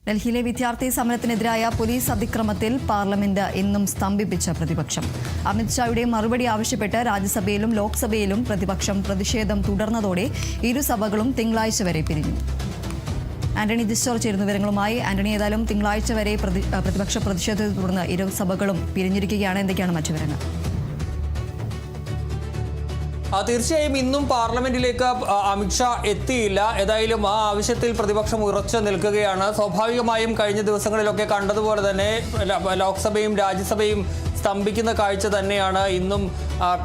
ഡൽഹിയിലെ വിദ്യാർത്ഥി സമരത്തിനെതിരായ police അതിക്രമത്തിൽ parliament ഇന്നും സ്തംഭിപ്പിച്ച പ്രതിപക്ഷം. അമിത്ഷായുടെ മറുപടി ആവശ്യപ്പെട്ട് രാജ്യസഭയിലും ലോക്സഭയിലും പ്രതിപക്ഷം പ്രതിഷേധം തുടർന്നതോടെ ഇരുസഭകളും തിങ്കളാഴ്ച വരെ പിരിഞ്ഞു. ആന്റണി ജിസ്റ്റോർ ചേരുന്ന വിവരങ്ങളുമായി. ആന്റണി, ഏതായാലും തിങ്കളാഴ്ച വരെ പ്രതിപക്ഷ പ്രതിഷേധത്തെ തുടർന്ന് ഇരുസഭകളും പിരിഞ്ഞിരിക്കുകയാണ്. എന്തൊക്കെയാണ് മറ്റു വിവരങ്ങൾ? തീർച്ചയായും ഇന്നും പാർലമെന്റിലേക്ക് അമിത്ഷാ എത്തിയില്ല. ഏതായാലും ആ ആവശ്യത്തിൽ പ്രതിപക്ഷം ഉറച്ചു നിൽക്കുകയാണ്. സ്വാഭാവികമായും കഴിഞ്ഞ ദിവസങ്ങളിലൊക്കെ കണ്ടതുപോലെ തന്നെ ലോക്സഭയും രാജ്യസഭയും സ്തംഭിക്കുന്ന കാഴ്ച തന്നെയാണ് ഇന്നും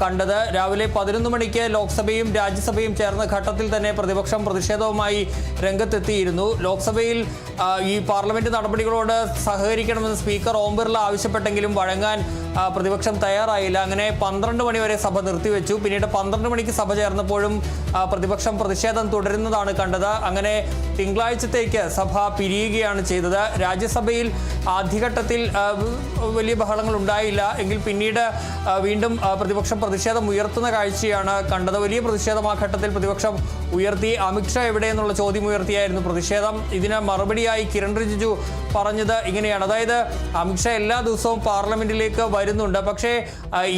കണ്ടത്. രാവിലെ 11 മണിക്ക് ലോക്സഭയും രാജ്യസഭയും ചേർന്ന ഘട്ടത്തിൽ തന്നെ പ്രതിപക്ഷം പ്രതിഷേധവുമായി രംഗത്തെത്തിയിരുന്നു. ലോക്സഭയിൽ ഈ പാർലമെന്റ് നടപടികളോട് സഹകരിക്കണമെന്ന് സ്പീക്കർ ഓം ബിർള ആവശ്യപ്പെട്ടെങ്കിലും വഴങ്ങാൻ പ്രതിപക്ഷം തയ്യാറായില്ല. അങ്ങനെ 12 മണി വരെ സഭ നിർത്തിവെച്ചു. പിന്നീട് 12 മണിക്ക് സഭ ചേർന്നപ്പോഴും പ്രതിപക്ഷം പ്രതിഷേധം തുടരുന്നതാണ് കണ്ടത്. അങ്ങനെ തിങ്കളാഴ്ചത്തേക്ക് സഭ പിരിയുകയാണ് ചെയ്തത്. രാജ്യസഭയിൽ ആദ്യഘട്ടത്തിൽ വലിയ ബഹളങ്ങൾ ഉണ്ടായില്ല എങ്കിൽ പിന്നീട് വീണ്ടും പ്രതിപക്ഷം പ്രതിഷേധം ഉയർത്തുന്ന കാഴ്ചയാണ് കണ്ടത്. വലിയ പ്രതിഷേധം ആ ഘട്ടത്തിൽ പ്രതിപക്ഷം ഉയർത്തി. അമിത്ഷാ എവിടെ എന്നുള്ള ചോദ്യം ഉയർത്തിയായിരുന്നു പ്രതിഷേധം. ഇതിന് മറുപടിയായി കിരൺ റിജിജു പറഞ്ഞത് ഇങ്ങനെയാണ്. അതായത് അമിത്ഷാ എല്ലാ ദിവസവും പാർലമെന്റിലേക്ക് വരുന്നുണ്ട്, പക്ഷേ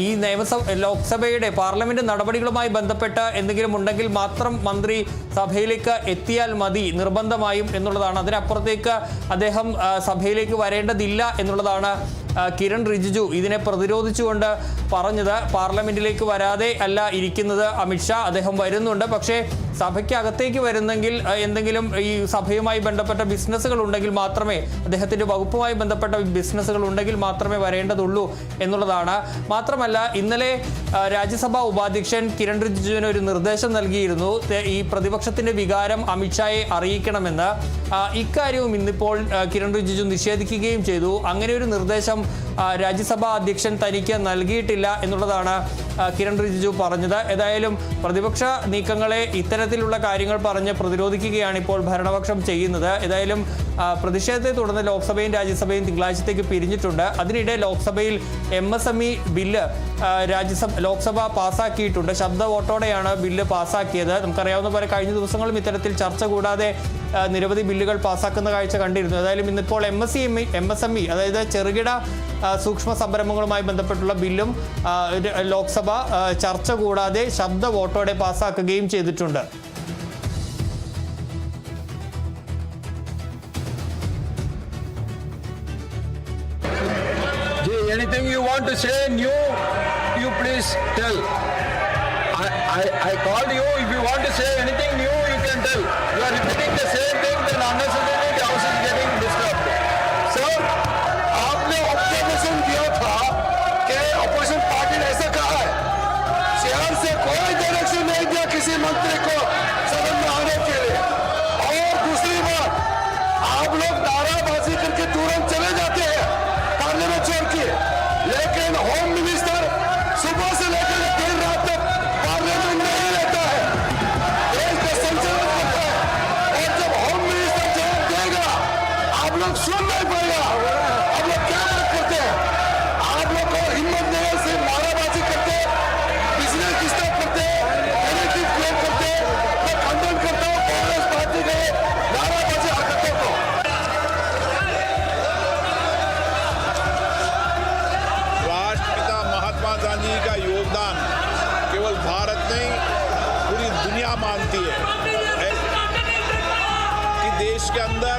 ഈ ലോക്സഭയുടെ പാർലമെന്റ് നടപടികളുമായി ബന്ധപ്പെട്ട് എന്തെങ്കിലും ഉണ്ടെങ്കിൽ മാത്രം മന്ത്രി സഭയിലേക്ക് എത്തിയാൽ മതി നിർബന്ധമായും എന്നുള്ളതാണ്. അതിനപ്പുറത്തേക്ക് അദ്ദേഹം സഭയിലേക്ക് വരേണ്ടതില്ല എന്നുള്ളതാണ് കിരൺ റിജിജു ഇതിനെ പ്രതിരോധിച്ചുകൊണ്ട് പറഞ്ഞത്. പാർലമെന്റിലേക്ക് വരാതെ അല്ല ഇരിക്കുന്നത് അമിത്ഷാ, അദ്ദേഹം വരുന്നുണ്ട്. പക്ഷേ സഭയ്ക്കകത്തേക്ക് വരുന്നെങ്കിൽ എന്തെങ്കിലും ഈ സഭയുമായി ബന്ധപ്പെട്ട ബിസിനസ്സുകൾ ഉണ്ടെങ്കിൽ മാത്രമേ, അദ്ദേഹത്തിൻ്റെ വകുപ്പുമായി ബന്ധപ്പെട്ട ബിസിനസ്സുകൾ ഉണ്ടെങ്കിൽ മാത്രമേ വരേണ്ടതുള്ളൂ എന്നുള്ളതാണ്. മാത്രമല്ല ഇന്നലെ രാജ്യസഭാ ഉപാധ്യക്ഷൻ കിരൺ റിജിജുവിന് ഒരു നിർദ്ദേശം നൽകിയിരുന്നു, ഈ പ്രതിപക്ഷത്തിൻ്റെ വികാരം അമിത്ഷായെ അറിയിക്കണമെന്ന്. ഇക്കാര്യവും ഇന്നിപ്പോൾ കിരൺ റിജിജു നിഷേധിക്കുകയും ചെയ്തു. അങ്ങനെ ഒരു നിർദ്ദേശം രാജ്യസഭാ അധ്യക്ഷൻ തനിക്ക് നൽകിയിട്ടില്ല എന്നുള്ളതാണ് കിരൺ റിജിജു പറഞ്ഞത്. ഏതായാലും പ്രതിപക്ഷ നീക്കങ്ങളെ ഇത്തരത്തിലുള്ള കാര്യങ്ങൾ പറഞ്ഞ് പ്രതിരോധിക്കുകയാണ് ഇപ്പോൾ ഭരണപക്ഷം ചെയ്യുന്നത്. ഏതായാലും പ്രതിഷേധത്തെ തുടർന്ന് ലോക്സഭയും രാജ്യസഭയും തിങ്കളാഴ്ചത്തേക്ക് പിരിഞ്ഞിട്ടുണ്ട്. അതിനിടെ ലോക്സഭയിൽ MSME ബില്ല് ലോക്സഭ പാസ്സാക്കിയിട്ടുണ്ട്. ശബ്ദ വോട്ടോടെയാണ് ബില്ല് പാസ്സാക്കിയത്. നമുക്കറിയാവുന്ന പോലെ കഴിഞ്ഞ ദിവസങ്ങളും ഇത്തരത്തിൽ ചർച്ച കൂടാതെ നിരവധി ബില്ലുകൾ പാസ്സാക്കുന്ന കാഴ്ച കണ്ടിരുന്നു. ഏതായാലും ഇന്നിപ്പോൾ MSME അതായത് ചെറുകിട സൂക്ഷ്മ സംരംഭങ്ങളുമായി ബന്ധപ്പെട്ടുള്ള ബില്ലും ലോക്സഭ ചർച്ച കൂടാതെ ശബ്ദ വോട്ടോടെ പാസ്സാക്കുകയും ചെയ്തിട്ടുണ്ട്. Anything you want to say new, you please tell. I called you. If you want to say anything new, you can tell. You are repeating the same thing, then unnecessarily the house is getting disturbed. Sir, आपने observation दिया था कि opposition party ने ऐसा कहा है, शहर से कोई डायरेक्शन नहीं दिया किसी मंत्री को सदन में आने के लिए। और दूसरी बात, आप लोग नाराबाजी करके तुरंत चले जाते हैं पार्लियामेंट छोड़ के, लेकिन होम मिनिस्टर सुबह से लेकर देर रात तक पार्लियामेंट में ही रहता है, देश का संचालन करता है। और जब होम मिनिस्टर जवाब देगा आप लोग सुन नहीं पाएगा। आप लोग क्या बात करते हैं? आप लोग को हिम्मत नहीं है, सिर्फ नाराबाजी करते, बिजनेस डिस्टर्ब करते, नेगेटिव क्लेम करते। मैं खंडन करता हूँ कांग्रेस पार्टी के नाराबाजी हरकतों को। राष्ट्रपिता महात्मा गांधी का योगदान केवल भारत नहीं पूरी दुनिया मानती है कि देश के अंदर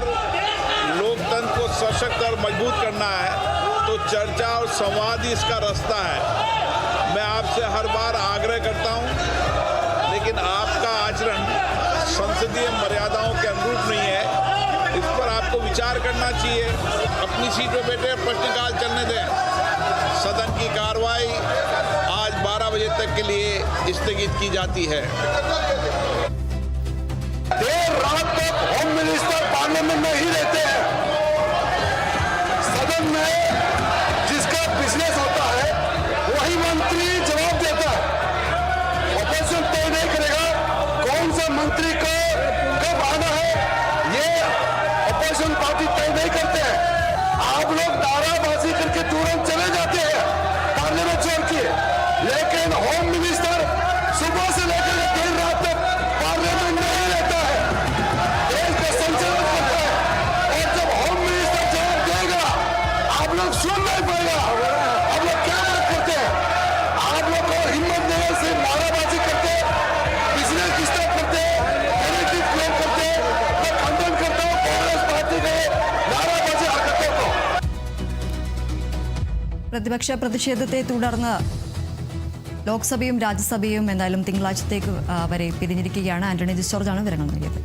लोकतंत्र को सशक्त और मजबूत करना है तो चर्चा और संवाद ही इसका रास्ता है। मैं आपसे हर बार आग्रह करता हूं, लेकिन आपका आचरण संसदीय मर्यादाओं के अनुरूप नहीं है। इस पर आपको विचार करना चाहिए। अपनी सीट पर बैठे प्रश्नकाल चलने दें। सदन की कार्रवाई आज 12 बजे तक के लिए स्थगित की जाती है। देर रात तक होम मिनिस्टर पार्लियामेंट में ही रहते हैं। सदन में जिसका बिजनेस होता है वही मंत्री जवाब देता है। ऑपोजिशन तय नहीं करेगा कौन सा मंत्री को कब आना है, ये ऑपोजिशन पार्टी तय नहीं करते हैं। आप लोग नाराबाजी करके तुरंत चले जाते हैं पार्लियामेंट छोड़ के, लेकिन होम मिनिस्टर सुबह से लेकर देर रात तक पार्लियामेंट में ही रहता है, देश का संचालन करता है। और जब होम को हिम्मत देने से नाराबाजी करते, बिजनेस डिस्टर्ब करते, नेगेटिव क्लेम करते, मैं खंडन करता हूँ कांग्रेस पार्टी के नाराबाजी हरकतों को। പ്രതിപക്ഷ പ്രതിഷേധത്തെ തുടർന്ന് ലോക്സഭയും രാജ്യസഭയും എന്തായാലും തിങ്കളാഴ്ചത്തേക്ക് വരെ പിരിഞ്ഞിരിക്കുകയാണ്. ആന്റണി ജോർജാണ് വിവരങ്ങൾ നൽകിയത്.